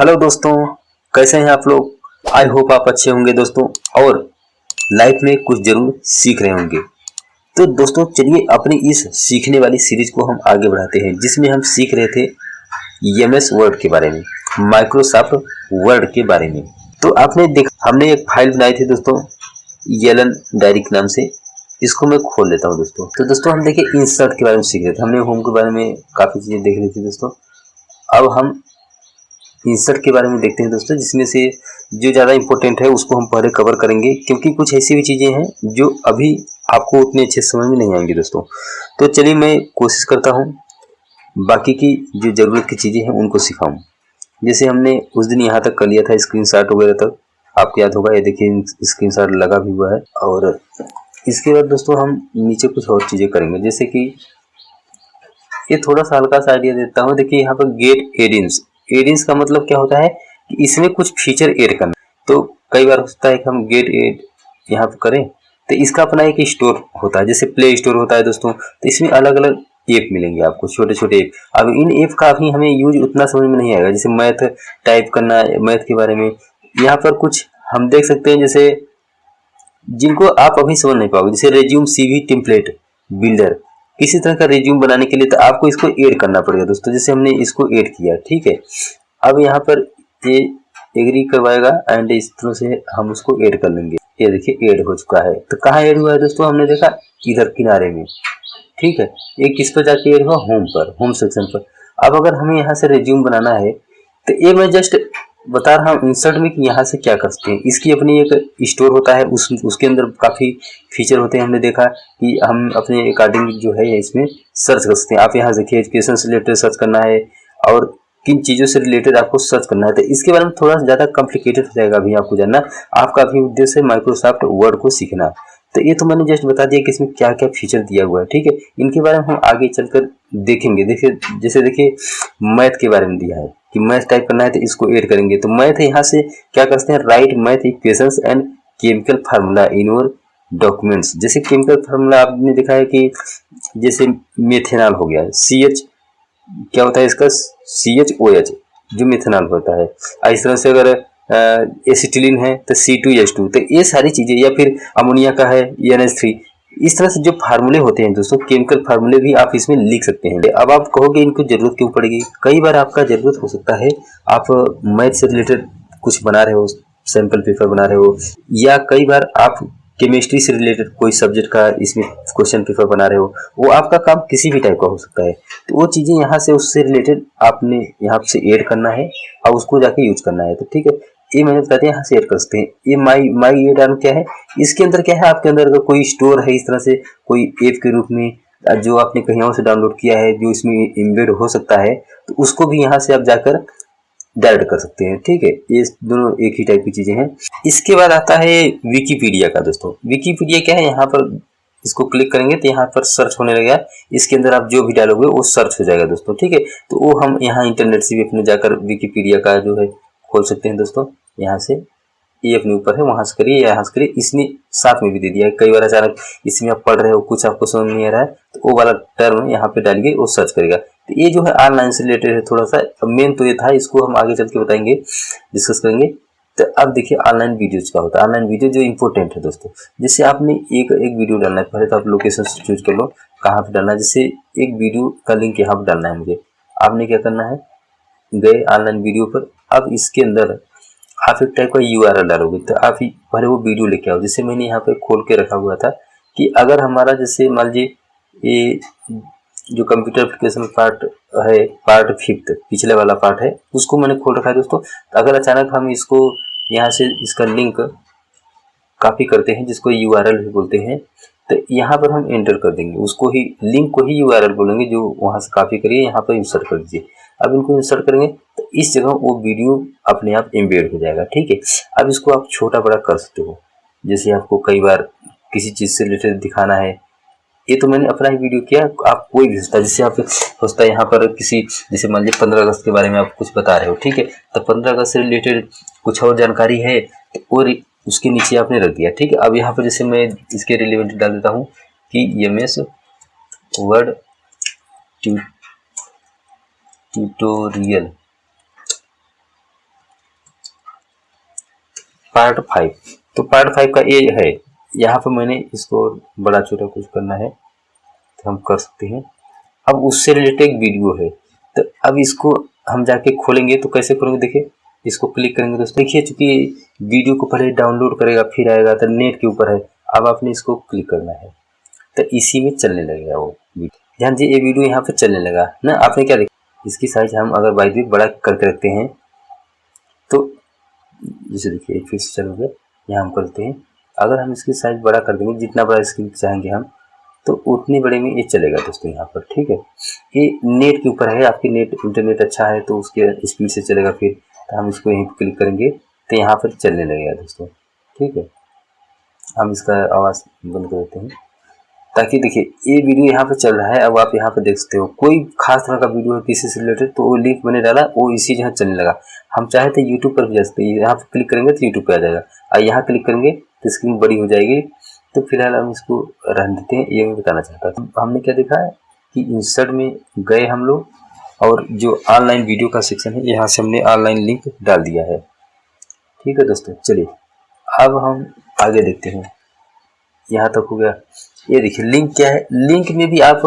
Hello दोस्तों, कैसे हैं आप लोग। आई होप आप अच्छे होंगे दोस्तों और लाइफ में कुछ जरूर सीख रहे होंगे। तो दोस्तों चलिए अपनी इस सीखने वाली सीरीज को हम आगे बढ़ाते हैं, जिसमें हम सीख रहे थे एमएस वर्ड के बारे में, माइक्रोसॉफ्ट वर्ड के बारे में। तो आपने देखा हमने एक फाइल बनाई थी दोस्तों एलन डायरी के नाम से। इसको मैं खोल लेता हूँ दोस्तों। तो दोस्तों हम देखिए इंसर्ट के बारे में सीख रहे थे, हमने होम के बारे में काफ़ी चीज़ें देख रही थी दोस्तों। अब हम इंसर्ट के बारे में देखते हैं दोस्तों, जिसमें से जो ज़्यादा इंपॉर्टेंट है उसको हम पहले कवर करेंगे, क्योंकि कुछ ऐसी भी चीज़ें हैं जो अभी आपको उतनी अच्छे समझ में नहीं आएंगी दोस्तों। तो चलिए मैं कोशिश करता हूँ बाकी की जो ज़रूरत की चीज़ें हैं उनको सिखाऊँ। जैसे हमने उस दिन यहाँ तक कर लिया था स्क्रीनशॉट वगैरह तक, आपको याद होगा। ये देखिए स्क्रीनशॉट लगा भी हुआ है। और इसके बाद दोस्तों हम नीचे कुछ और चीज़ें करेंगे, जैसे कि ये थोड़ा सा हल्का सा आइडिया देता हूँ। देखिए यहाँ पर गेट एडिंस, एडिंस का मतलब क्या होता है कि इसमें कुछ फीचर ऐड करना। तो कई बार होता है कि हम गेट एड यहाँ पर करें तो इसका अपना एक स्टोर होता है, जैसे प्ले स्टोर होता है दोस्तों। तो इसमें अलग अलग ऐप मिलेंगे आपको, छोटे छोटे ऐप। अब इन ऐप का अभी हमें यूज उतना समझ में नहीं आएगा, जैसे मैथ टाइप करना, मैथ के बारे में यहाँ पर कुछ हम देख सकते हैं, जैसे जिनको आप अभी समझ नहीं पाओगे, जैसे रेज्यूम सीवी टेम्पलेट बिल्डर। किसी तरह का रेज्यूम बनाने के लिए तो आपको इसको ऐड करना पड़ेगा दोस्तों। जैसे हमने इसको ऐड किया, ठीक है। अब यहाँ पर ये एग्री करवाएगा एंड इस तरह से हम उसको ऐड कर लेंगे। ये देखिए ऐड हो चुका है। तो कहाँ ऐड हुआ है दोस्तों, हमने देखा इधर किनारे में, ठीक है। ये किस पर जाके ऐड हुआ, होम पर, होम सेक्शन पर। अब अगर हमें यहाँ से रेज्यूम बनाना है तो ये मैं जस्ट बता रहा हूँ इंसर्ट में कि यहाँ से क्या कर सकते हैं। इसकी अपनी एक स्टोर होता है, उसके अंदर काफ़ी फीचर होते हैं। हमने देखा कि हम अपने अकॉर्डिंग जो है इसमें सर्च कर सकते हैं। आप यहाँ देखिए एजुकेशन से रिलेटेड सर्च करना है और किन चीज़ों से रिलेटेड आपको सर्च करना है। तो इसके बारे में थोड़ा ज़्यादा कॉम्प्लिकेटेड हो जाएगा अभी आपको जानना। आपका अभी उद्देश्य है माइक्रोसॉफ्ट वर्ड को सीखना। तो ये तो मैंने जस्ट बता दिया कि इसमें क्या क्या फीचर दिया हुआ है, ठीक है। इनके बारे में हम आगे चलकर देखेंगे। देखिए जैसे देखिए मैथ के बारे में दिया है कि मैथ टाइप करना है तो इसको ऐड करेंगे। तो मैथ यहाँ से क्या करते हैं, right math equations and chemical formula in your documents. जैसे केमिकल फार्मूला आपने देखा है कि जैसे मेथेनॉल हो गया, सी एच क्या होता है इसका, CHOH जो मेथेनॉल होता है। इस तरह से अगर एसिटिलीन है तो C2H2। तो ये सारी चीज़ें, या फिर अमोनिया का है NH3। इस तरह से जो फार्मूले होते हैं दोस्तों, केमिकल फार्मूले भी आप इसमें लिख सकते हैं। अब आप कहोगे इनको जरूरत क्यों पड़ेगी, कई बार आपका जरूरत हो सकता है, आप मैथ से रिलेटेड कुछ बना रहे हो, सैंपल पेपर बना रहे हो, या कई बार आप केमिस्ट्री से रिलेटेड कोई सब्जेक्ट का इसमें क्वेश्चन पेपर बना रहे हो। वो आपका काम किसी भी टाइप का हो सकता है। तो वो चीज़ें यहाँ से उससे रिलेटेड आपने यहाँ से ऐड करना है और उसको जाके यूज करना है। तो ठीक है, ये मैंने बता दिया, यहाँ से ऐड कर सकते हैं। ये माई ऐड ऑन क्या है, इसके अंदर क्या है, आपके अंदर अगर कोई स्टोर है इस तरह से कोई ऐप के रूप में जो आपने कहीं और से डाउनलोड किया है, जो इसमें एम्बेड हो सकता है, तो उसको भी यहाँ से आप जाकर डायरेक्ट कर सकते हैं, ठीक है। ये दोनों एक ही टाइप की चीजें हैं। इसके बाद आता है विकीपीडिया का दोस्तों। विकीपीडिया क्या है, यहाँ पर इसको क्लिक करेंगे तो यहाँ पर सर्च होने लगेगा। इसके अंदर आप जो भी डालोगे वो सर्च हो जाएगा दोस्तों, ठीक है। तो वो हम यहाँ इंटरनेट से भी अपने जाकर विकीपीडिया का जो है खोल सकते हैं दोस्तों। यहाँ से ये अपने ऊपर है, वहां से करिए, यहाँ से करिए। इसने साथ में भी दे दिया है। कई बार अचानक इसमें आप पढ़ रहे हो, कुछ आपको समझ नहीं आ रहा है, तो वो वाला टर्म यहाँ पे डालिए, वो सर्च करेगा। तो ये जो है ऑनलाइन से रिलेटेड है थोड़ा सा। मेन तो ये था, इसको हम आगे चल के बताएंगे, डिस्कस करेंगे। तो अब देखिए ऑनलाइन वीडियोज का होता है। ऑनलाइन वीडियो जो इंपॉर्टेंट है दोस्तों, जैसे आपने एक वीडियो डालना है, पहले तो आप लोकेशन चूज कर लो कहाँ पे डालना है। जैसे एक वीडियो का लिंक यहाँ पर डालना है मुझे, आपने क्या करना है, गए ऑनलाइन वीडियो पर। अब इसके अंदर आप एक टाइप का URL डालोगे, तो आप ही पहले वो वीडियो लेके आओ। जैसे मैंने यहाँ पे खोल के रखा हुआ था कि अगर हमारा जैसे मान लीजिए ये जो कंप्यूटर एप्लीकेशन पार्ट है, पार्ट 5 पिछले वाला पार्ट है, उसको मैंने खोल रखा है दोस्तों। तो अगर अचानक हम इसको यहाँ से इसका लिंक कॉपी करते हैं, जिसको URL भी बोलते हैं, तो यहाँ पर हम एंटर कर देंगे, उसको ही लिंक को ही URL बोलेंगे, जो वहाँ से कॉपी करिए, यहाँ पर इंसर्ट कर दीजिए। अब इनको इंसर्ट करेंगे तो इस जगह वो वीडियो अपने आप एम्बेड हो जाएगा, ठीक है। अब इसको आप छोटा बड़ा कर सकते हो, जैसे आपको कई बार किसी चीज़ से रिलेटेड दिखाना है। ये तो मैंने अपना ही वीडियो किया, आप कोई भी सोचता है, जैसे आप सोचता है यहाँ पर किसी, जैसे मान लीजिए 15 अगस्त के बारे में आप कुछ बता रहे हो, ठीक है। तो 15 अगस्त से रिलेटेड कुछ और जानकारी है और उसके नीचे आपने रख दिया, ठीक है। अब यहाँ पर जैसे मैं इसके रिलेवेंट डाल देता हूँ कि एमएस वर्ड ट्यूटोरियल, पार्ट 5। तो पार्ट 5 का ये है, यहाँ पर मैंने इसको बड़ा छोटा कुछ करना है तो हम कर सकते हैं। अब उससे रिलेटेड वीडियो है, तो अब इसको हम जाके खोलेंगे तो कैसे खोलेंगे, देखिए इसको क्लिक करेंगे दोस्तों। देखिए चूंकि वीडियो को पहले डाउनलोड करेगा फिर आएगा, तो नेट के ऊपर है। अब आपने इसको क्लिक करना है तो इसी में चलने लगेगा वो वीडियो। ध्यान दीजिए ये वीडियो यहाँ पर चलने लगा ना। आपने क्या देखा, इसकी साइज हम अगर बाई दी बड़ा करके रखते हैं तो जैसे देखिए फिर से चल गया, यहाँ हम करते हैं। अगर हम इसकी साइज बड़ा कर देंगे, जितना बड़ा स्क्रीन चाहेंगे हम, तो उतने बड़े में ये चलेगा दोस्तों यहाँ पर। ठीक है, ये नेट के ऊपर है, आपकी नेट इंटरनेट अच्छा है तो उसके स्पीड से चलेगा। फिर तो हम इसको यहीं पर क्लिक करेंगे तो यहाँ पर चलने लगेगा दोस्तों। ठीक है, हम इसका आवाज़ बंद कर देते हैं ताकि देखिए ये वीडियो यहाँ पे चल रहा है। अब आप यहाँ पे देख सकते हो कोई खास तरह का वीडियो है किसी से रिलेटेड, तो वो लिंक मैंने डाला वो इसी जगह चलने लगा। हम चाहे तो यूट्यूब पर भी जा सकते हैं, यहाँ पे क्लिक करेंगे तो यूट्यूब पे आ जाएगा, और यहाँ क्लिक करेंगे तो स्क्रीन बड़ी हो जाएगी। तो फिलहाल हम इसको रहने देते हैं, ये मैं बताना चाहता था। हमने क्या देखा है कि इंसर्ट में गए हम लोग, और जो ऑनलाइन वीडियो का सेक्शन है यहाँ से हमने ऑनलाइन लिंक डाल दिया है। ठीक है दोस्तों, चलिए अब हम आगे देखते हैं। यहाँ तक हो गया। ये देखिए लिंक क्या है, लिंक में भी आप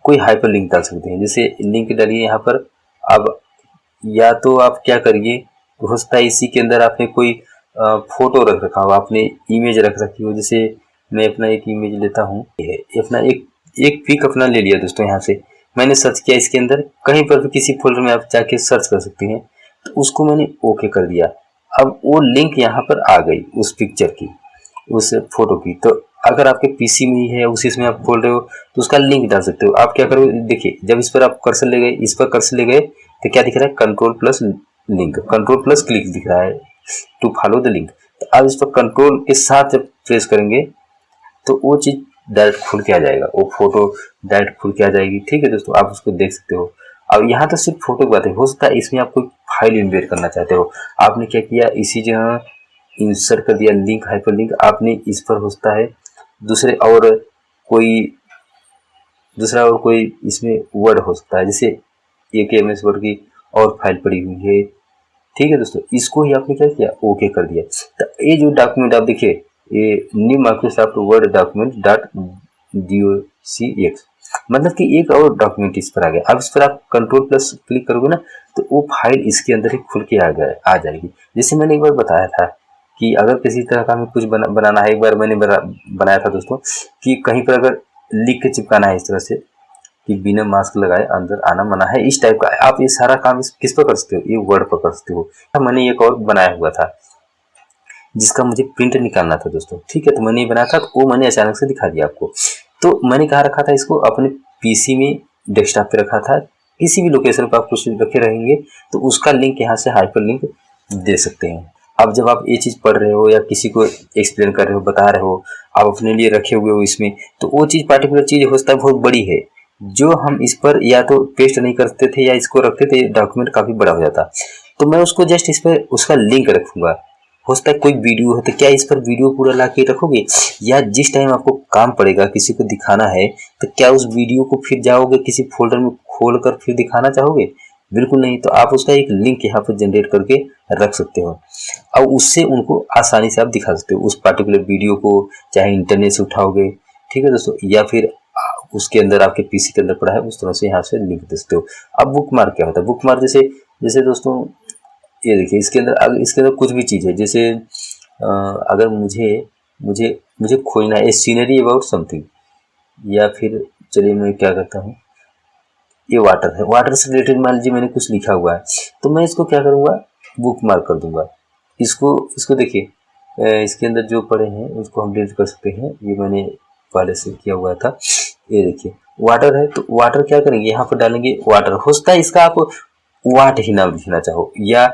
कोई हाइपर लिंक डाल सकते हैं। जैसे लिंक डालिए यहाँ पर। अब या तो आप क्या करिए, हो सकता है इसी के अंदर आपने कोई फोटो रख रखा हो, आपने इमेज रख रखी हो। जैसे मैं अपना एक इमेज लेता हूँ, अपना एक पिक अपना ले लिया दोस्तों। यहाँ से मैंने सर्च किया इसके अंदर, कहीं पर भी किसी फोल्डर में आप जाके सर्च कर सकते हैं। तो उसको मैंने ओके कर दिया। अब वो लिंक यहाँ पर आ गई उस पिक्चर की, उस फोटो की। तो अगर आपके पीसी में ही है, उसी में आप खोल रहे हो, तो उसका लिंक डाल सकते हो। आप क्या करोगे, देखिए जब इस पर आप कर्सर ले गए, इस पर कर्सर ले गए तो क्या दिख रहा है, control plus link, control plus click दिख रहा है टू फॉलो द लिंक। तो आप इस पर कंट्रोल के साथ जब प्रेस करेंगे तो वो चीज़ डायरेक्ट खुल के आ जाएगा, वो फोटो डायरेक्ट खुल के आ जाएगी। ठीक है दोस्तों, आप उसको देख सकते हो। अब यहाँ तो सिर्फ फोटो की बात है, हो सकता है इसमें आप कोई फाइल इम्बेड करना चाहते हो। आपने क्या किया, इसी जगह इंसर्ट कर दिया लिंक, हाइपर लिंक। आपने इस पर हो सकता है दूसरा और कोई इसमें वर्ड हो सकता है, जैसे एक एमएस वर्ड की और फाइल पड़ी हुई है। ठीक है दोस्तों, इसको ही आपने क्या किया, ओके कर दिया। तो ये जो डॉक्यूमेंट आप देखिए, ये new Microsoft word document .docx, मतलब कि एक और डॉक्यूमेंट इस पर आ गया। अब इस पर आप कंट्रोल प्लस क्लिक करोगे ना, तो वो फाइल इसके अंदर ही खुल के आ जाएगी। जैसे मैंने एक बार बताया था कि अगर किसी तरह का हमें कुछ बनाना है, एक बार मैंने बनाया था दोस्तों, कि कहीं पर अगर लिख के चिपकाना है इस तरह से कि बिना मास्क लगाए अंदर आना मना है, इस टाइप का। आप ये सारा काम किस पर कर सकते हो, ये वर्ड पर कर सकते हो। मैंने एक और बनाया हुआ था जिसका मुझे प्रिंट निकालना था दोस्तों। ठीक है, तो मैंने ये बनाया था, तो वो मैंने अचानक से दिखा दिया आपको। तो मैंने कहाँ रखा था इसको, अपने पीसी में डेस्कटॉप पे रखा था। किसी भी लोकेशन पर आप कुछ रखे रहेंगे तो उसका लिंक यहाँ से हाइपर लिंक दे सकते हैं। अब जब आप ये चीज़ पढ़ रहे हो या किसी को एक्सप्लेन कर रहे हो, बता रहे हो, आप अपने लिए रखे हुए हो इसमें, तो वो चीज़ पर्टिकुलर चीज़ हो सकता है बहुत बड़ी है, जो हम इस पर या तो पेस्ट नहीं करते थे या इसको रखते थे, डॉक्यूमेंट काफ़ी बड़ा हो जाता। तो मैं उसको जस्ट इस पर उसका लिंक रखूँगा। हो सकता है कोई वीडियो है, तो क्या इस पर वीडियो पूरा ला के रखोगे, या जिस टाइम आपको काम पड़ेगा किसी को दिखाना है, तो क्या उस वीडियो को फिर जाओगे किसी फोल्डर में खोल कर फिर दिखाना चाहोगे? बिल्कुल नहीं। तो आप उसका एक लिंक यहाँ पर जनरेट करके रख सकते हो, और उससे उनको आसानी से आप दिखा सकते हो उस पर्टिकुलर वीडियो को, चाहे इंटरनेट से उठाओगे। ठीक है दोस्तों, या फिर उसके अंदर आपके पीसी के अंदर पड़ा है, उस तरह से यहाँ से लिंक दे सकते हो। अब बुक मार्क क्या होता है, बुक मार्क जैसे दोस्तों ये देखिए इसके अंदर कुछ भी चीज़ है। जैसे अगर मुझे खोजना है सीनरी अबाउट समथिंग, या फिर चलिए मैं क्या करता हूँ, ये वाटर है, वाटर से रिलेटेड मान लीजिए मैंने कुछ लिखा हुआ है, तो मैं इसको क्या करूँगा, बुक मार्क कर दूंगा। इसको देखिए इसके अंदर जो पड़े हैं उसको हम डिलीट कर सकते हैं, ये मैंने पहले से किया हुआ था। ये देखिए वाटर है, तो वाटर क्या करेंगे, यहाँ पर डालेंगे वाटर। हो सकता है इसका आप वाट ही नाम लिखना चाहो या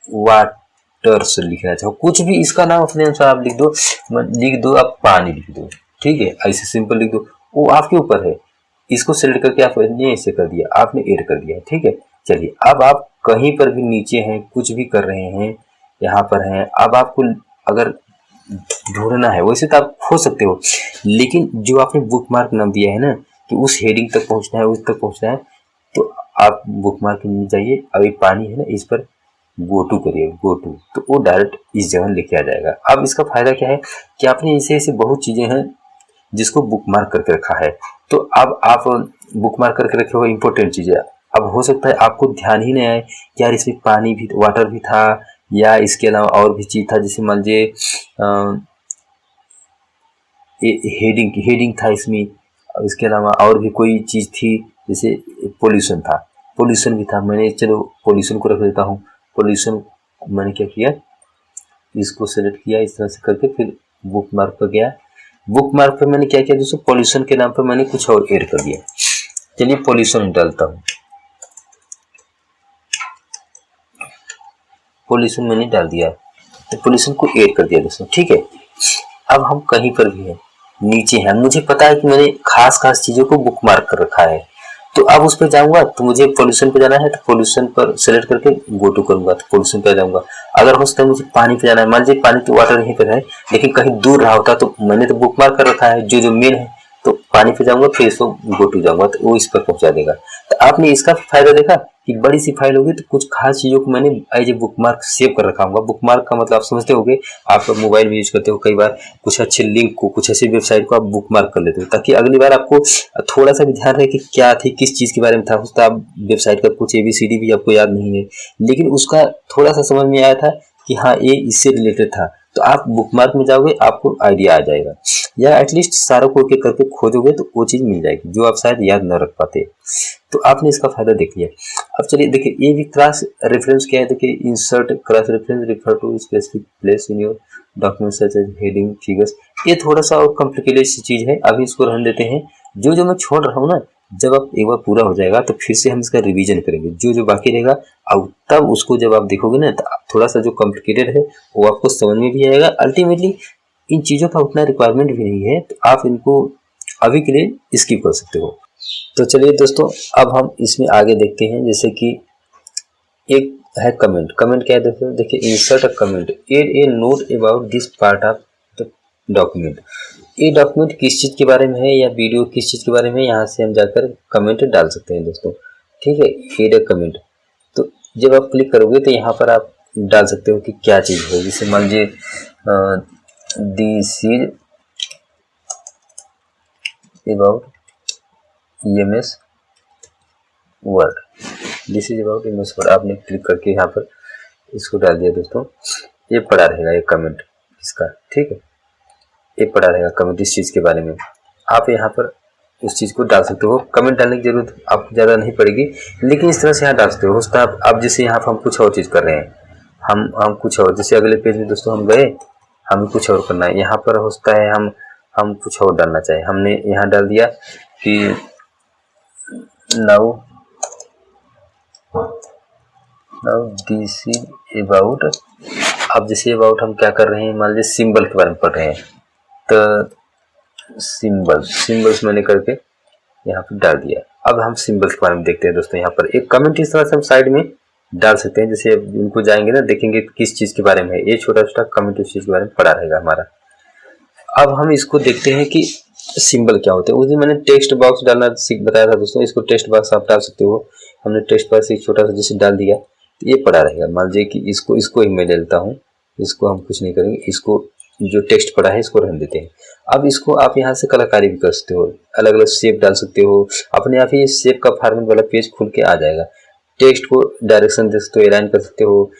वाटर से लिखना चाहो, कुछ भी इसका नाम अपने अनुसार आप लिख दो, आप पानी लिख दो। ठीक है, ऐसे सिंपल लिख दो, वो आपके ऊपर है। इसको सेलेक्ट करके आप ऐसे कर दिया, आपने ऐड कर दिया। ठीक है, चलिए अब आप कहीं पर भी नीचे हैं, कुछ भी कर रहे हैं, यहाँ पर हैं, अब आपको अगर ढूंढना है वैसे तो आप खोज सकते हो, लेकिन जो आपने बुक मार्क नाम दिया है ना कि उस हेडिंग तक पहुंचना है, उस तक पहुंचना है, तो आप बुक मार्क में जाइए। अभी पानी है ना, इस पर गो टू करिए, गो टू, तो वो डायरेक्ट इस जगह लेके आ जाएगा। अब इसका फायदा क्या है कि आपने ऐसे ऐसे बहुत चीजें हैं जिसको बुक मार्क करके रखा है। तो अब आप बुक मार्क करके रखे हो इंपॉर्टेंट चीजें, अब हो सकता है आपको ध्यान ही नहीं आए कि यार इसमें पानी भी, वाटर भी था, या इसके अलावा और भी चीज था, जैसे मान लीजिए हेडिंग हेडिंग था इसमें, और इसके अलावा और भी कोई चीज थी, जैसे पोल्यूशन था, पोल्यूशन भी था, मैंने चलो पोल्यूशन को रख देता हूँ। पोल्यूशन मैंने क्या किया, इसको सेलेक्ट किया इस तरह से करके, फिर बुक मार्क पर गया। बुक मार्क पर मैंने क्या किया दोस्तों, पोल्यूशन के नाम पर मैंने कुछ और ऐड कर दिया। चलिए पोल्यूशन डालता हूँ, पोल्यूशन मैंने डाल दिया, तो पोल्यूशन को ऐड कर दिया दोस्तों, ठीक है। अब हम कहीं पर भी है, नीचे है, मुझे पता है कि मैंने खास खास चीजों को बुक मार्क कर रखा है, तो अब उस पर जाऊंगा तो मुझे पोल्यूशन पे जाना है, तो पोल्यूशन पर सेलेक्ट करके गो टू करूंगा, तो पोल्यूशन पे जाऊंगा। अगर हो सकता है मुझे पानी पे जाना है, मान लीजिए पानी तो वाटर यहीं पर है, लेकिन कहीं दूर रहा होता तो मैंने तो बुक मार्क कर रखा है जो जो मेन है, तो पानी पे जाऊंगा, फिर इसको गो टू जाऊंगा, तो वो इस पर पहुंचा देगा। तो आपने इसका फायदा देखा कि बड़ी सी फाइल होगी तो कुछ खास चीजों को मैंने as a bookmark save कर रखा होगा। बुक मार्क का मतलब आप समझते होंगे, आप मोबाइल में यूज करते हो कई बार, कुछ अच्छे लिंक को, कुछ ऐसी वेबसाइट को आप बुक मार्क कर लेते हो, ताकि अगली बार आपको थोड़ा सा भी ध्यान रहे कि क्या थी, किस चीज के बारे में था। उसका आप वेबसाइट का कुछ ABCD भी आपको याद नहीं है, लेकिन उसका थोड़ा सा समझ में आया था कि हाँ ये इससे रिलेटेड था, तो आप बुक मार्क में जाओगे, आपको आइडिया आ जाएगा, या एटलीस्ट सारों को एक एक करके खोजोगे तो वो चीज मिल जाएगी जो आप शायद याद न रख पाते। तो आपने इसका फायदा देख लिया। अब चलिए देखिए, ये भी क्रॉस रेफरेंस क्या है, देखिए insert cross reference refer to specific place in your document such as heading figures. ये थोड़ा सा और कॉम्प्लिकेटेड सी चीज है, अभी इसको रहने देते हैं। जो जो मैं छोड़ रहा हूँ ना, जब आप एक बार पूरा हो जाएगा तो फिर से हम इसका रिवीजन करेंगे, जो जो बाकी रहेगा, अब तब उसको जब आप देखोगे ना, तो थोड़ा सा जो कॉम्प्लिकेटेड है वो आपको समझ में भी आएगा। अल्टीमेटली इन चीज़ों का उतना रिक्वायरमेंट भी नहीं है, तो आप इनको अभी के लिए स्किप कर सकते हो। तो चलिए दोस्तों, अब हम इसमें आगे देखते हैं, जैसे कि एक है कमेंट। कमेंट क्या है दोस्तों, देखिए insert a comment, add a note about this part of the document. ये डॉक्यूमेंट किस चीज़ के बारे में है, या वीडियो किस चीज़ के बारे में, यहाँ से हम जाकर कमेंट डाल सकते हैं दोस्तों, ठीक है। एड अ कमेंट, तो जब आप क्लिक करोगे तो यहाँ पर आप डाल सकते हो कि क्या चीज़ है। जैसे मान लीजिए this is about EMS word, this is about EMS word, आपने क्लिक करके यहाँ पर इसको डाल दिया दोस्तों। ये पड़ा रहेगा ये कमेंट इसका, ठीक है, ये पड़ा रहेगा कमेंट इस चीज़ के बारे में। आप यहाँ पर उस चीज़ को डाल सकते हो। कमेंट डालने की जरूरत आपको ज़्यादा नहीं पड़ेगी, लेकिन इस तरह से यहाँ डाल सकते हो। होता है अब जैसे यहाँ पर हम कुछ और चीज़ कर रहे हैं, हम कुछ और, जैसे अगले पेज में दोस्तों हम गए, हमें कुछ और करना है, यहाँ पर होता है हम कुछ और डालना चाहे, हमने यहाँ डाल दिया कि नाउ दिस इज अबाउट। अब जैसे अबाउट हम क्या कर रहे हैं, मान लीजिए सिंबल के बारे में पढ़ रहे हैं, तो सिंबल्स मैंने करके यहाँ पर डाल दिया। अब हम सिंबल्स के बारे में देखते हैं दोस्तों। यहाँ पर एक कमेंट इस तरह से हम साइड में डाल सकते हैं, जैसे इनको जाएंगे ना, देखेंगे किस चीज़ के बारे में है, ये छोटा छोटा कमेंट उस चीज़ के बारे में पड़ा रहेगा हमारा। अब हम इसको देखते हैं कि सिंबल क्या होते हैं। उस दिन मैंने टेक्स्ट बॉक्स डालना बताया था दोस्तों, इसको टेक्स्ट बॉक्स आप डाल सकते हो। हमने टेक्स्ट बॉक्स एक छोटा सा जैसे डाल दिया, तो ये पड़ा रहेगा। मान लीजिए कि इसको ही मैं डालता हूँ, इसको हम कुछ नहीं करेंगे, इसको जो टेक्स्ट पड़ा है इसको रहने देते हैं। अब इसको आप यहाँ से कलाकारी भी कर सकते हो, अलग अलग शेप डाल सकते हो, अपने आप ही शेप का फॉर्मेट वाला पेज खुल के आ जाएगा। टेक्स्ट को डायरेक्शन दे सकते हो, अलाइन कर सकते हो,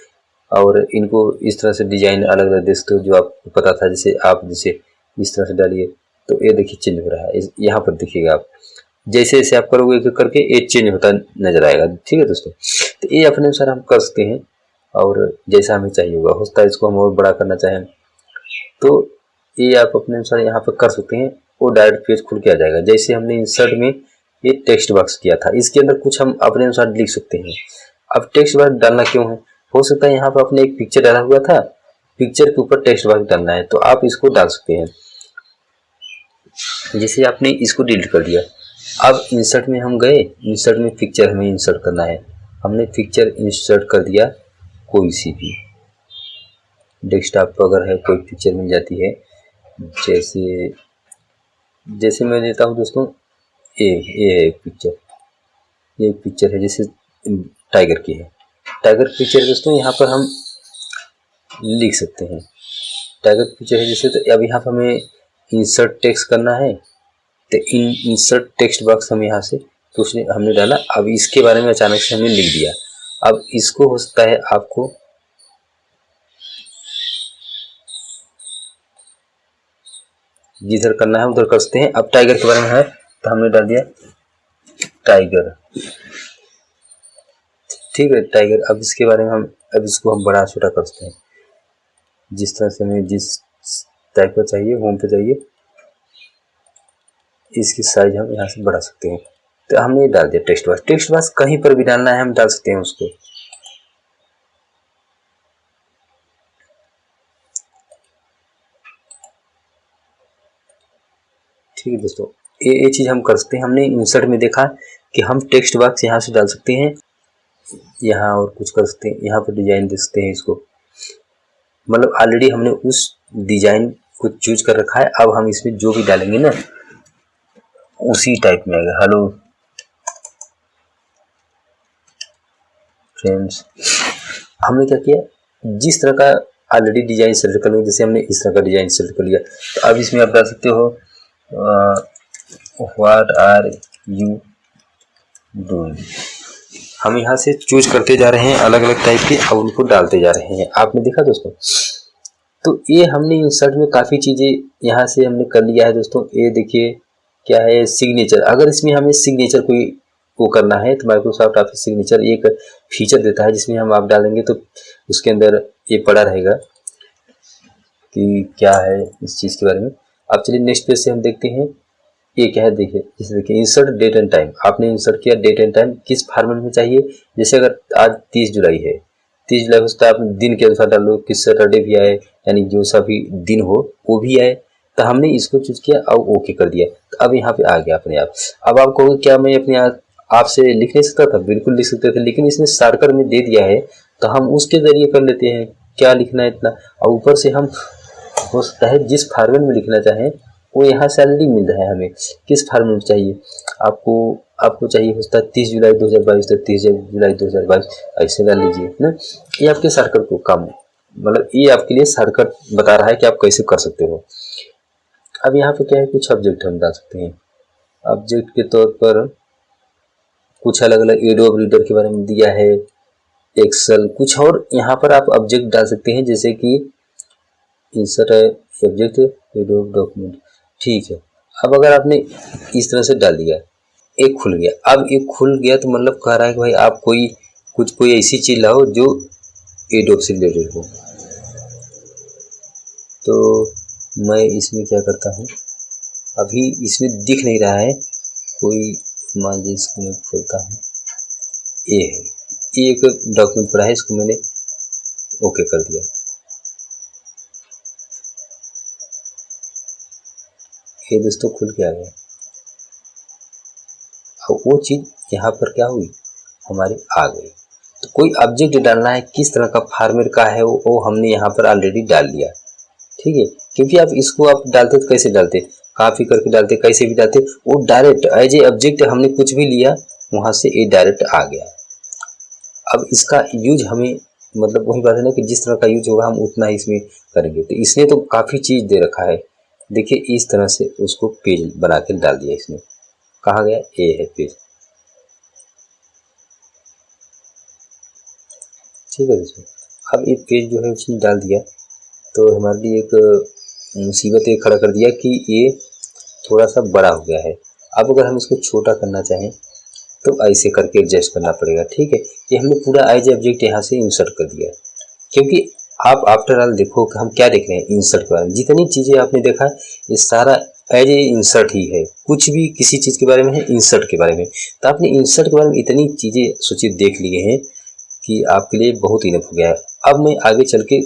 और इनको इस तरह से डिजाइन अलग अलग दे सकते हो जो आपको पता था। जैसे आप जैसे इस तरह से डालिए तो ये देखिए चेंज हो रहा है, यहाँ पर देखिएगा आप, जैसे जैसे आप करोगे एक करके ये चेंज होता नजर आएगा, ठीक है दोस्तों। तो ये अपने अनुसार हम कर सकते हैं, और जैसा हमें चाहिए होगा। होता है इसको हम और बड़ा करना चाहें तो ये आप अपने अनुसार यहाँ पर कर सकते हैं, वो डायरेक्ट पेज खुल के आ जाएगा। जैसे हमने इंसर्ट में ये टेक्स्ट बॉक्स किया था, इसके अंदर कुछ हम अपने अनुसार लिख सकते हैं। अब टेक्स्ट बॉक्स डालना क्यों है, हो सकता है यहाँ पर अपने एक पिक्चर डाला हुआ था, पिक्चर के ऊपर टेक्स्ट बॉक्स डालना है, तो आप इसको डाल सकते हैं। जैसे आपने इसको डिलीट कर दिया, अब इंसर्ट में हम गए, इंसर्ट में पिक्चर हमें इंसर्ट करना है, हमने पिक्चर इंसर्ट कर दिया, कोई सी भी डेस्कटॉप पर अगर है कोई पिक्चर मिल जाती है। जैसे मैं देता हूँ दोस्तों, ये है एक पिक्चर, ये एक पिक्चर है जैसे टाइगर की है, टाइगर पिक्चर दोस्तों यहाँ पर हम लिख सकते हैं। टाइगर पिक्चर है जैसे, तो अब यहाँ पर हमें इंसर्ट टेक्स्ट करना है, तो इंसर्ट टेक्स्ट बॉक्स हम यहाँ से तो उसने हमने डाला। अब इसके बारे में अचानक से हमने लिख दिया। अब इसको हो सकता है आपको जिधर करना है उधर कर सकते हैं। अब टाइगर के बारे में है तो हमने डाल दिया टाइगर, ठीक है टाइगर। अब इसके बारे में अब इसको हम बड़ा छोटा कर सकते हैं, जिस तरह से हमें जिस टाइप का चाहिए, होम पे जाइए, इसकी साइज हम यहाँ से बढ़ा सकते हैं। तो हमने डाल दिया टेक्स्ट बॉक्स। टेक्स्ट बॉक्स कहीं पर भी डालना है हम डाल सकते हैं उसको। ठीक है दोस्तों, ये चीज हम कर सकते हैं। हमने इंसर्ट में देखा कि हम टेक्स्ट बॉक्स यहाँ से डाल सकते हैं, यहाँ और कुछ कर सकते हैं, यहाँ पर डिजाइन दे सकते हैं इसको। मतलब ऑलरेडी हमने उस डिजाइन को चूज कर रखा है। अब हम इसमें जो भी डालेंगे ना उसी टाइप में आएगा। हेलो फ्रेंड्स, हमने क्या किया, जिस तरह का ऑलरेडी डिजाइन सेलेक्ट कर लिया, जैसे हमने इस तरह का डिजाइन सेलेक्ट कर लिया, तो अब इसमें आप डाल सकते हो व्हाट आर यू डूइंग। हम यहाँ से चूज करते जा रहे हैं अलग अलग टाइप के, अब उनको डालते जा रहे हैं। आपने देखा दोस्तों, तो ये हमने इंसर्ट में काफ़ी चीज़ें यहाँ से हमने कर लिया है दोस्तों। ये देखिए क्या है, सिग्नेचर। अगर इसमें हमें सिग्नेचर कोई वो करना है तो माइक्रोसॉफ्ट ऑफिस सिग्नेचर एक फीचर देता है, जिसमें हम आप डालेंगे तो उसके अंदर ये पड़ा रहेगा कि क्या है इस चीज़ के बारे में। अब चलिए नेक्स्ट पेज से हम देखते हैं ये क्या है। देखिए जैसे देखिए इंसर्ट डेट एंड टाइम, आपने इंसर्ट किया डेट एंड टाइम किस फॉर्मेट में चाहिए। जैसे अगर आज 30 जुलाई है, 30 जुलाई हो सकता है आप दिन के अनुसार डाल लो, किस सैटरडे भी आए, यानी जो सा भी दिन हो वो भी आए। तो हमने इसको चूज किया और ओके कर दिया, तो अब यहाँ पे आ गया अपने आप। अब आप कहोगे क्या मैं अपने आप से लिख नहीं सकता था? बिल्कुल लिख सकते थे, लेकिन इसने शॉर्टकट में दे दिया है तो हम उसके जरिए कर लेते हैं। क्या लिखना है इतना, और ऊपर से हम हो सकता है जिस फॉर्मेट में लिखना चाहें वो यहाँ सैलरी मिल रहा है। हमें किस फॉर्मेट में चाहिए, आपको चाहिए हो सकता है 30 जुलाई 2022 तो 30 जुलाई 2022 ऐसे डाल लीजिए ना। ये आपके शॉर्टकट को काम, मतलब ये आपके लिए शॉर्टकट बता रहा है कि आप कैसे कर सकते हो। अब यहाँ पे क्या है, कुछ ऑब्जेक्ट हम डाल सकते हैं। ऑब्जेक्ट के तौर पर कुछ अलग अलग एडोब रीडर के बारे में दिया है, एक्सेल कुछ, और यहाँ पर आप ऑब्जेक्ट डाल सकते हैं जैसे कि इंसर्ट है ऑब्जेक्ट एडोब डॉक्यूमेंट, ठीक है। अब अगर आपने इस तरह से डाल दिया, एक खुल गया। अब एक खुल गया तो मतलब कह रहा है कि भाई आप कोई ऐसी चीज लाओ जो एडोब से रिलेटेड हो। तो मैं इसमें क्या करता हूँ, अभी इसमें दिख नहीं रहा है कोई, मान लीजिए इसको मैं खोलता हूँ, ये है, ये एक डॉक्यूमेंट पड़ा है, इसको मैंने ओके कर दिया। ये दोस्तों खुल के आ गया। अब वो चीज़ यहाँ पर क्या हुई, हमारे आ गई। तो कोई ऑब्जेक्ट डालना है, किस तरह का फॉर्मेट का है वो हमने यहाँ पर ऑलरेडी डाल लिया, ठीक है। क्योंकि आप इसको आप डालते तो कैसे डालते, कॉपी करके डालते, कैसे भी डालते, वो डायरेक्ट एज ए ऑब्जेक्ट हमने कुछ भी लिया वहाँ से ये डायरेक्ट आ गया। अब इसका यूज हमें, मतलब वही बात है ना कि जिस तरह का यूज होगा हम उतना ही इसमें करेंगे। तो इसने तो काफ़ी चीज़ दे रखा है। देखिए इस तरह से उसको पेज बना के डाल दिया इसने। कहाँ गया, ये है पेज, ठीक है दोस्तों। अब ये पेज जो है उसने डाल दिया तो हमारे लिए एक मुसीबत ये खड़ा कर दिया कि ये थोड़ा सा बड़ा हो गया है। अब अगर हम इसको छोटा करना चाहें तो ऐसे करके एडजस्ट करना पड़ेगा, ठीक है। ये हमने पूरा एज ऑब्जेक्ट यहाँ से इंसर्ट कर दिया, क्योंकि आप आफ्टर ऑल देखो कि हम क्या देख रहे हैं इंसर्ट के बारे में। जितनी चीज़ें आपने देखा है ये सारा एज ए इंसर्ट ही है, कुछ भी किसी चीज़ के बारे में है इंसर्ट के बारे में। तो आपने इंसर्ट के बारे में इतनी चीज़ें सोचिए देख लिए हैं कि आपके लिए बहुत इनफ हो गया है। अब मैं आगे चल के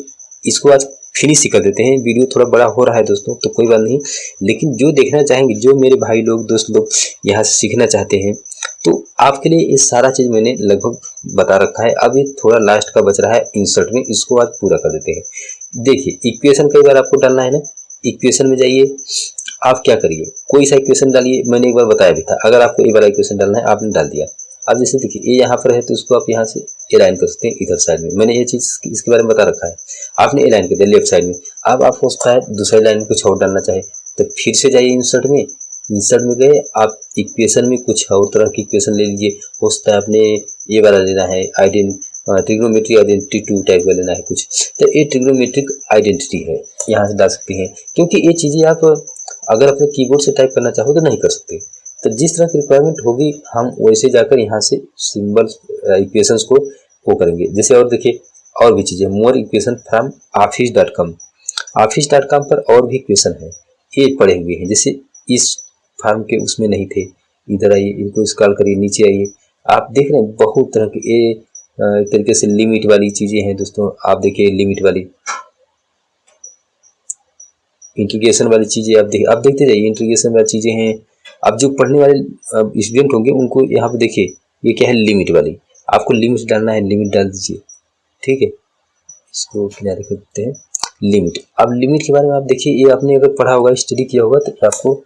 इसको आज फिनिश कर देते हैं। वीडियो थोड़ा बड़ा हो रहा है दोस्तों, तो कोई बात नहीं, लेकिन जो देखना चाहेंगे, जो मेरे भाई लोग दोस्त लोग यहाँ से सीखना चाहते हैं, तो आपके लिए ये सारा चीज़ मैंने लगभग बता रखा है। अब ये थोड़ा लास्ट का बच रहा है इंसर्ट में, इसको आज पूरा कर देते हैं। देखिए इक्वेशन कई बार आपको डालना है ना, इक्वेशन में जाइए, आप क्या करिए, कोई सा इक्वेशन डालिए। मैंने एक बार बताया भी था, अगर आपको ये वाला इक्वेशन डालना है आपने डाल दिया, अब जैसे देखिए ये यहाँ पर है तो इसको आप यहाँ से अलाइन कर सकते हैं इधर साइड में। मैंने ये चीज़ इसके बारे में बता रखा है। आपने अलाइन कर दिया लेफ्ट साइड में। अब आप हो सकता है दूसरी लाइन में कुछ और डालना चाहे तो फिर से जाइए इंसर्ट में। इंसर्ट में गए आप इक्वेशन में कुछ और तरह की इक्वेशन ले लीजिए। हो सकता है आपने ये वाला लेना है ट्रिग्नोमेट्रिक आइडेंटिटी 2 टाइप का लेना है कुछ, तो ये ट्रिग्नोमेट्रिक आइडेंटिटी है, यहाँ से डाल सकते हैं। क्योंकि ये चीज़ें आप अगर अपने कीबोर्ड से टाइप करना चाहो तो नहीं कर सकते। तो जिस तरह की रिक्वायरमेंट होगी हम वैसे जाकर यहाँ से सिंबल्स इक्वेशंस को वो करेंगे। जैसे और देखिए और भी चीज़ें, मोर इक्वेशन फ्रॉम office.com। office.com पर और भी इक्वेशन है, ये पड़े हुए हैं। जैसे इस फार्म के उसमें नहीं थे, इधर आइए, इनको स्क्रॉल करिए, नीचे आइए, आप देख रहे हैं बहुत तरह के ये एक तरीके से लिमिट वाली चीज़ें हैं दोस्तों। आप देखिए लिमिट वाली, इंटीग्रेशन वाली चीज़ें आप देखते जाइए, इंटीग्रेशन वाली चीज़ें हैं। अब जो पढ़ने वाले स्टूडेंट होंगे उनको यहाँ पे देखिए ये क्या है, लिमिट वाली। आपको लिमिट डालना है, लिमिट डाल दीजिए, ठीक है। इसको किनारे कर देते हैं, लिमिट। अब लिमिट के बारे में आप देखिए, ये आपने अगर पढ़ा होगा, स्टडी किया होगा तो आपको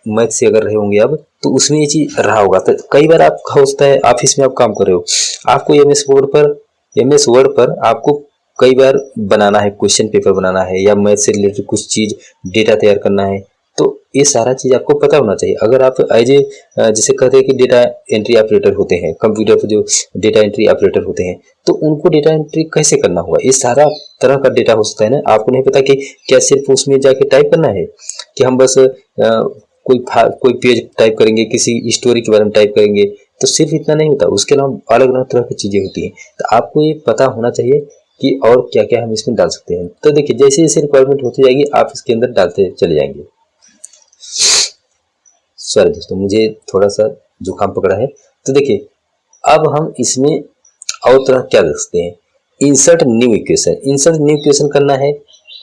मैथ से अगर रहे होंगे अब तो उसमें ये चीज़ रहा होगा। तो कई बार आप हो सकता है ऑफिस में आप काम कर रहे हो, आपको एमएस वर्ड पर आपको कई बार बनाना है, क्वेश्चन पेपर बनाना है या मैथ से रिलेटेड कुछ चीज़ डेटा तैयार करना है, तो ये सारा चीज़ आपको पता होना चाहिए। अगर आप एज ए जैसे कहते हैं कि डेटा एंट्री ऑपरेटर होते हैं, कंप्यूटर पर जो डेटा एंट्री ऑपरेटर होते हैं, तो उनको डेटा एंट्री कैसे करना होगा, ये सारा तरह का डेटा हो सकता है ना। आपको नहीं पता कि क्या सिर्फ उसमें जाके टाइप करना है कि हम बस कोई पेज टाइप करेंगे, किसी स्टोरी के बारे में टाइप करेंगे, तो सिर्फ इतना नहीं होता, उसके अलावा अलग अलग तरह की चीज़ें होती हैं। तो आपको ये पता होना चाहिए कि और क्या क्या हम इसमें डाल सकते हैं। तो देखिए जैसे जैसे रिक्वायरमेंट होती जाएगी आप इसके अंदर डालते चले जाएंगे। सॉरी दोस्तों, मुझे थोड़ा सा जुकाम पकड़ा है। तो देखिए अब हम इसमें और तरह क्या कर सकते हैं, insert new equation. Insert new equation करना है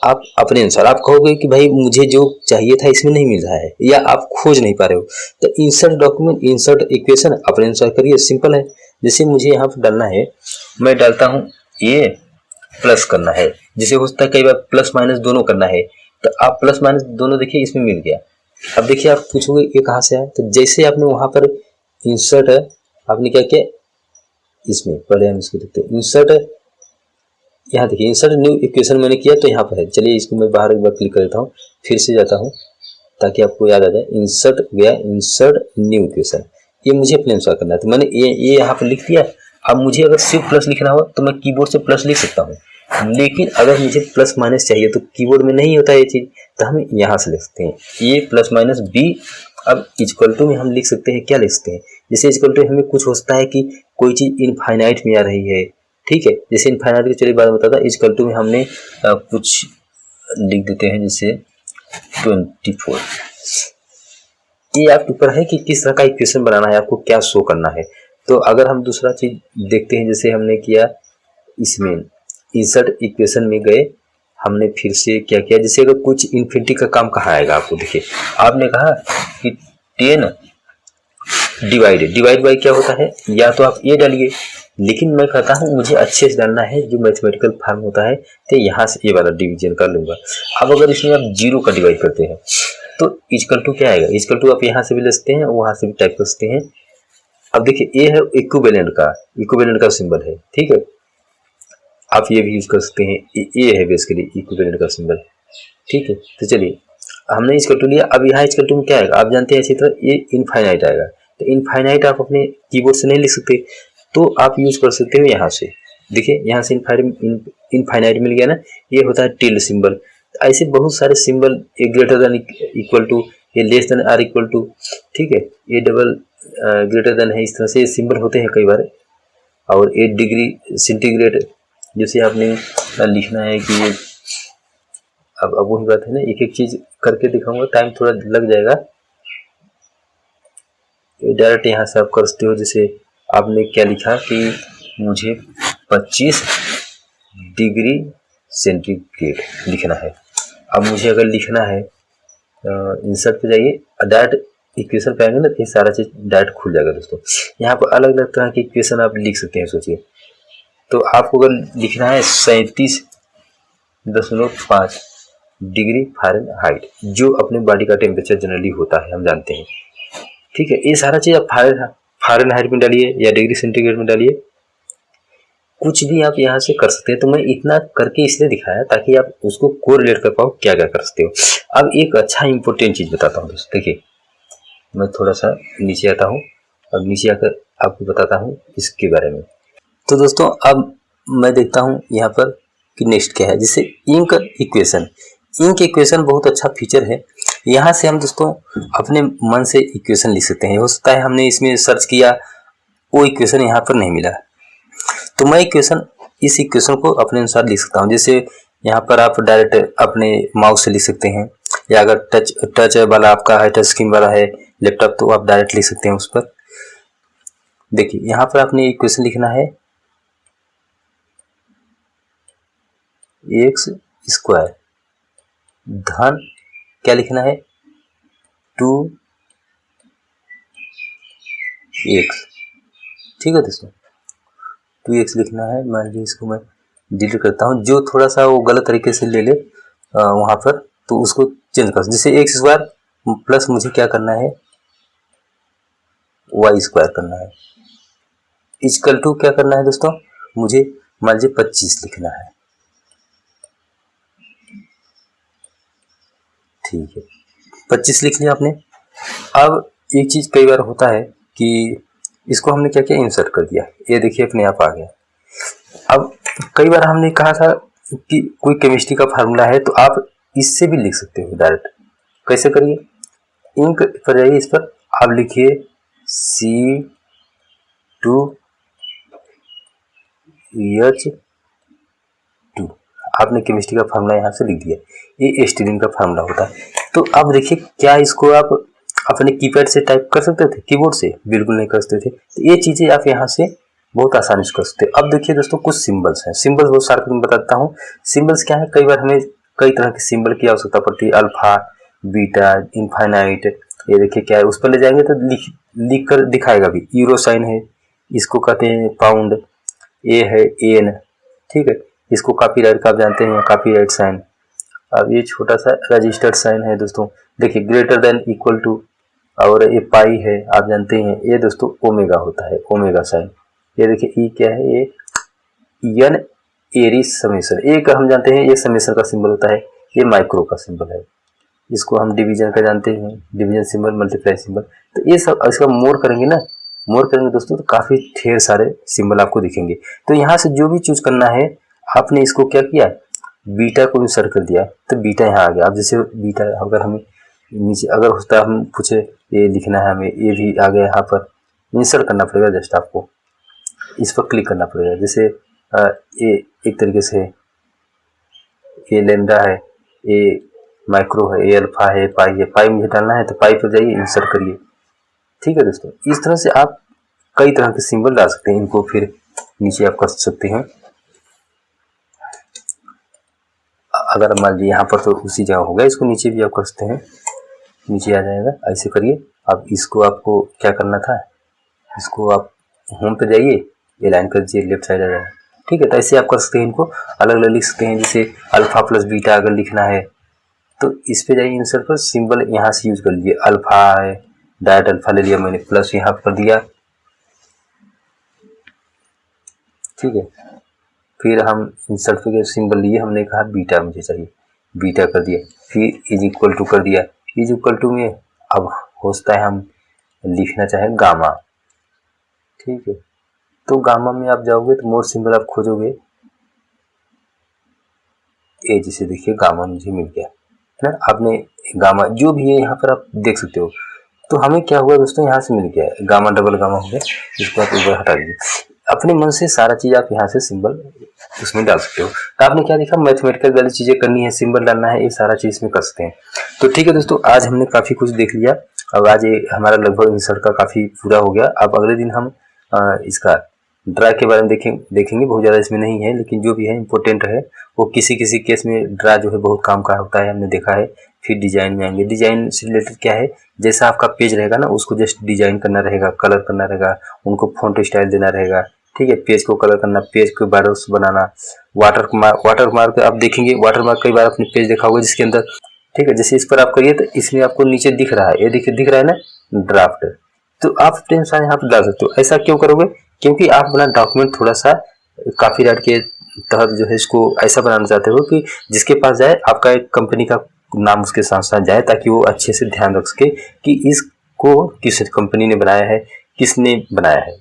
आप अपने अनुसार। आप कहोगे कि भाई मुझे जो चाहिए था इसमें नहीं मिल रहा है या आप खोज नहीं पा रहे हो, तो इंसर्ट डॉक्यूमेंट, इंसर्ट इक्वेशन अपने अनुसार करिए, सिंपल है। जैसे मुझे यहाँ पर डालना है, मैं डालता हूँ ये प्लस करना है। जैसे हो सकता है कई बार प्लस माइनस दोनों करना है, तो आप प्लस माइनस दोनों देखिए इसमें मिल गया। अब देखिए आप पूछोगे ये कहाँ से आया, तो जैसे आपने वहाँ पर इंसर्ट है, आपने क्या किया इसमें, पहले हम इसको देखते हैं। इंसर्ट यहाँ देखिए, इंसर्ट न्यू इक्वेशन मैंने किया तो यहाँ पर है। चलिए इसको मैं बाहर एक बार क्लिक कर देता हूँ, फिर से जाता हूँ ताकि आपको याद आ जाए। इंसर्ट गया, इंसर्ट न्यू इक्वेशन, ये मुझे अपने अनुसार करना है। तो मैंने ये यहाँ पर लिख दिया। अब मुझे अगर सिर्फ प्लस लिखना हो तो मैं कीबोर्ड से प्लस लिख सकता हूँ, लेकिन अगर मुझे प्लस माइनस चाहिए तो कीबोर्ड में नहीं होता ये चीज़, तो हम यहाँ से लिख सकते हैं ये प्लस माइनस बी। अब इक्वल टू में हम लिख सकते हैं, क्या लिख सकते हैं, जैसे इक्वल टू हमें कुछ हो सकता है कि कोई चीज़ इनफाइनाइट में आ रही है, ठीक है। जैसे इनफाइनाइट की चलिए बात बताता, इक्वल टू में हमने कुछ लिख देते हैं, जैसे 24। ये आपके ऊपर है कि किस तरह का इक्वेशन बनाना है, आपको क्या शो करना है। तो अगर हम दूसरा चीज देखते हैं, जैसे हमने किया इसमें इंसर्ट इक्वेशन में गए, हमने फिर से क्या किया, जैसे अगर कुछ इन्फिनिटी का काम कहाँ आएगा आपको, देखिए आपने कहा कि 10 डिवाइड बाई क्या होता है, या तो आप ये डालिए, लेकिन मैं कहता हूँ मुझे अच्छे से डालना है जो मैथमेटिकल फॉर्म होता है, तो यहाँ से ये वाला डिवीजन कर लूंगा। अब अगर इसमें आप 0 का डिवाइड करते हैं तो इक्वल टू क्या आएगा, इक्वल टू आप यहाँ से भी ले सकते हैं, वहां से भी टाइप कर सकते हैं। अब देखिए ये है इक्विवेलेंट का सिंबल है, ठीक है, आप ये भी यूज कर सकते हैं। ये है बेसिकली इक्विवेलेंट का सिंबल, ठीक है। तो चलिए हमने इक्वल टू लिया। अब यहाँ इक्वल टू में क्या आएगा आप जानते हैं, इसी तरह ये इनफाइनाइट आएगा। तो इनफाइनाइट आप अपने कीबोर्ड से नहीं लिख सकते, तो आप यूज कर सकते हो यहाँ से। देखिए यहाँ से इनफाइनाइट मिल गया ना, ये होता है टिल्ड सिंबल। ऐसे बहुत सारे सिंबल, ये ग्रेटर देन इक्वल टू, ये less than or equal to, ठीक है, ये डबल ग्रेटर देन है, इस तरह से सिंबल होते हैं कई बार। और 8 डिग्री सेंटीग्रेड, जैसे आपने लिखना है कि ये अब वही बात है ना, एक एक चीज करके दिखाऊंगा, टाइम थोड़ा लग जाएगा। डायरेक्ट यहाँ से आप कर सकते हो। जैसे आपने क्या लिखा कि मुझे 25 डिग्री सेंटीग्रेड लिखना है। अब मुझे अगर लिखना है, इंसर्ट पे जाइए, डायरेक्ट इक्वेशन पे आएंगे ना, ये सारा चीज डायरेक्ट खुल जाएगा दोस्तों। यहाँ पर अलग अलग तरह की इक्वेशन आप लिख सकते हैं। सोचिए तो आपको अगर लिखना है 37.5 डिग्री फ़ारेनहाइट, जो अपने बॉडी का टेम्परेचर जनरली होता है, हम जानते हैं, ठीक है। ये सारा चीज आप फ़ारेनहाइट में डालिए या डिग्री सेंटीग्रेड में डालिए, कुछ भी आप यहाँ से कर सकते हैं। तो मैं इतना करके इसलिए दिखाया ताकि आप उसको कोरिलेट कर पाओ क्या क्या कर सकते हो। अब एक अच्छा इंपॉर्टेंट चीज़ बताता हूँ दोस्तों, देखिए मैं थोड़ा सा नीचे आता हूँ, अब नीचे आकर आपको बताता हूँ इसके बारे में। तो दोस्तों अब मैं देखता हूँ यहाँ पर कि नेक्स्ट क्या है, जैसे इंक इक्वेशन। इंक इक्वेशन बहुत अच्छा फीचर है। यहाँ से हम दोस्तों अपने मन से इक्वेशन लिख सकते हैं। हो सकता है हमने इसमें सर्च किया, वो इक्वेशन यहाँ पर नहीं मिला, तो मैं इस इक्वेशन को अपने अनुसार लिख सकता हूँ। जैसे यहाँ पर आप डायरेक्ट अपने माउस से लिख सकते हैं, या अगर टच वाला आपका है, टच स्क्रीन वाला है लैपटॉप, तो आप डायरेक्ट लिख सकते हैं उस पर। देखिए यहाँ पर आपने इक्वेशन लिखना है एक्स स्क्वायर धन क्या लिखना है 2x, ठीक है दोस्तों 2x लिखना है। मान लीजिए इसको मैं डिलीट करता हूँ, जो थोड़ा सा वो गलत तरीके से ले ले वहाँ पर, तो उसको चेंज कर, जैसे एक्स स्क्वायर प्लस मुझे क्या करना है वाई स्क्वायर करना है, इक्वल टू क्या करना है दोस्तों, मुझे मान लीजिए 25 लिखना है, ठीक है 25 लिख लिया आपने। अब एक चीज़ कई बार होता है कि इसको हमने क्या किया, इंसर्ट कर दिया, ये देखिए अपने आप आ गया। अब कई बार हमने कहा था कि कोई केमिस्ट्री का फार्मूला है, तो आप इससे भी लिख सकते हो डायरेक्ट। कैसे करिए, इंक पर जाइए, इस पर आप लिखिए C2H2, आपने केमिस्ट्री का फार्मूला यहाँ से लिख दिया, ये एस्टिलीन का फार्मूला होता है। तो अब देखिए क्या इसको आप अपने कीपैड से टाइप कर सकते थे, कीबोर्ड से बिल्कुल नहीं कर सकते थे, तो ये चीज़ें आप यहाँ से बहुत आसानी से कर सकते हो। अब देखिए दोस्तों कुछ सिंबल्स हैं, सिंबल्स बहुत सारे मैं बताता हूँ। सिंबल्स क्या है, कई बार हमें कई तरह के सिंबल की आवश्यकता पड़ती है, अल्फा बीटा इनफाइनाइट, ये देखिए क्या है, उस पर ले जाएंगे तो लिख कर दिखाएगा भी। यूरो साइन है, इसको कहते हैं पाउंड, ए है एन, ठीक है, इसको कॉपीराइट का आप जानते हैं, कॉपीराइट साइन। अब ये छोटा सा रजिस्टर्ड साइन है दोस्तों, देखिए ग्रेटर देन इक्वल टू, और ये पाई है आप जानते हैं, ये दोस्तों ओमेगा होता है, ओमेगा साइन। ये देखिए ई क्या है, ये एन एरिस समेशन, एक हम जानते हैं ये समेशन का सिंबल होता है, ये माइक्रो का सिंबल है, इसको हम डिवीजन का जानते हैं, डिवीजन सिंबल, मल्टीप्लाई सिंबल। तो ये सब इसका मोर करेंगे ना, मोर करेंगे दोस्तों तो काफ़ी ढेर सारे सिंबल आपको दिखेंगे। तो यहाँ से जो भी चूज करना है, आपने इसको क्या किया, बीटा को इंसर्ट कर दिया, तो बीटा यहाँ आ गया। अब जैसे बीटा अगर हमें नीचे अगर होता है, हम पूछे ये लिखना है हमें, ये भी आ गया, यहाँ पर इंसर्ट करना पड़ेगा, जस्ट आपको इस पर क्लिक करना पड़ेगा। जैसे ये एक तरीके से ये लेमडा है, ये माइक्रो है, ये अल्फा है, पाई है, पाई मुझे डालना है तो पाई पर जाइए इंसर्ट करिए, ठीक है दोस्तों। इस तरह से आप कई तरह के सिंबल डाल सकते हैं, इनको फिर नीचे आप कर सकते हैं। अगर मान लीजिए यहाँ पर तो उसी जगह होगा, इसको नीचे भी आप कर सकते हैं, नीचे आ जाएगा, ऐसे करिए। अब इसको आपको क्या करना था, इसको आप होम पे जाइए, ये लाइन कर दीजिए, लेफ्ट साइड आ जाएगा, ठीक है। तो ऐसे आप कर सकते हैं, इनको अलग अलग लिख सकते हैं। जैसे अल्फा प्लस बीटा अगर लिखना है तो इस पे जाइए, इंसर्ट पर सिंबल यहाँ से यूज कर लीजिए, अल्फा है, डायरेक्ट अल्फा ले लिया मैंने, प्लस यहाँ पर दिया, ठीक है। फिर हम इंसर्ट पे सिंबल लिए, हमने कहा बीटा मुझे चाहिए, बीटा कर दिया, फिर इज इक्वल टू कर दिया, इज इक्वल टू में अब हो सकता है हम लिखना चाहें गामा, ठीक है। तो गामा में आप जाओगे तो मोर सिंबल आप खोजोगे, ये जैसे देखिए गामा मुझे मिल गया है ना, आपने गामा जो भी है यहाँ पर आप देख सकते हो। तो हमें क्या हुआ दोस्तों, यहाँ से मिल गया है गामा, डबल गामा हो गया, इसको आप ऊपर हटा दीजिए। अपने मन से सारा चीज आप यहाँ से सिंबल उसमें डाल सकते हो। तो आपने क्या देखा, मैथमेटिकल वाली चीजें करनी है, सिंबल डालना है, ये सारा चीज इसमें कर सकते हैं। तो ठीक है दोस्तों, आज हमने काफी कुछ देख लिया। अब आज ये हमारा लगभग इंसर्ट का काफी पूरा हो गया। अब अगले दिन हम इसका ड्रा के बारे में देखेंगे। बहुत ज़्यादा इसमें नहीं है, लेकिन जो भी है इम्पोर्टेंट है, वो किसी किसी केस में ड्रा जो है बहुत काम का होता है, हमने देखा है। फिर डिजाइन में आएंगे, डिजाइन से रिलेटेड क्या है, जैसा आपका पेज रहेगा ना, उसको जस्ट डिजाइन करना रहेगा, कलर करना रहेगा, उनको फॉन्ट स्टाइल देना रहेगा, ठीक है। पेज को कलर करना, पेज के बॉर्डर्स बनाना, वाटर मार्क आप देखेंगे, वाटर मार्क कई बार आपने पेज देखा होगा जिसके अंदर, ठीक है। जैसे इस पर आप करिए तो इसमें आपको नीचे दिख रहा है, ये देखिए दिख रहा है ना ड्राफ्ट, तो आप अपने अनुसार यहाँ पर डाल सकते हो। ऐसा क्यों करोगे? क्योंकि आप अपना डॉक्यूमेंट थोड़ा सा कॉपीराइट के तहत जो है इसको ऐसा बनाना चाहते हो कि जिसके पास जाए आपका एक कंपनी का नाम उसके साथ साथ जाए, ताकि वो अच्छे से ध्यान रख सके कि इसको किस कंपनी ने बनाया है, किसने बनाया है।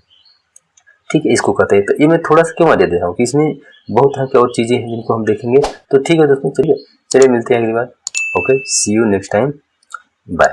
ठीक है, इसको कहते हैं। तो ये मैं थोड़ा सा क्यों दे रहा हूँ कि इसमें बहुत तरह की और चीज़ें हैं जिनको हम देखेंगे। तो ठीक है दोस्तों, चलिए मिलते हैं अगली बार। Okay, see you next time, bye.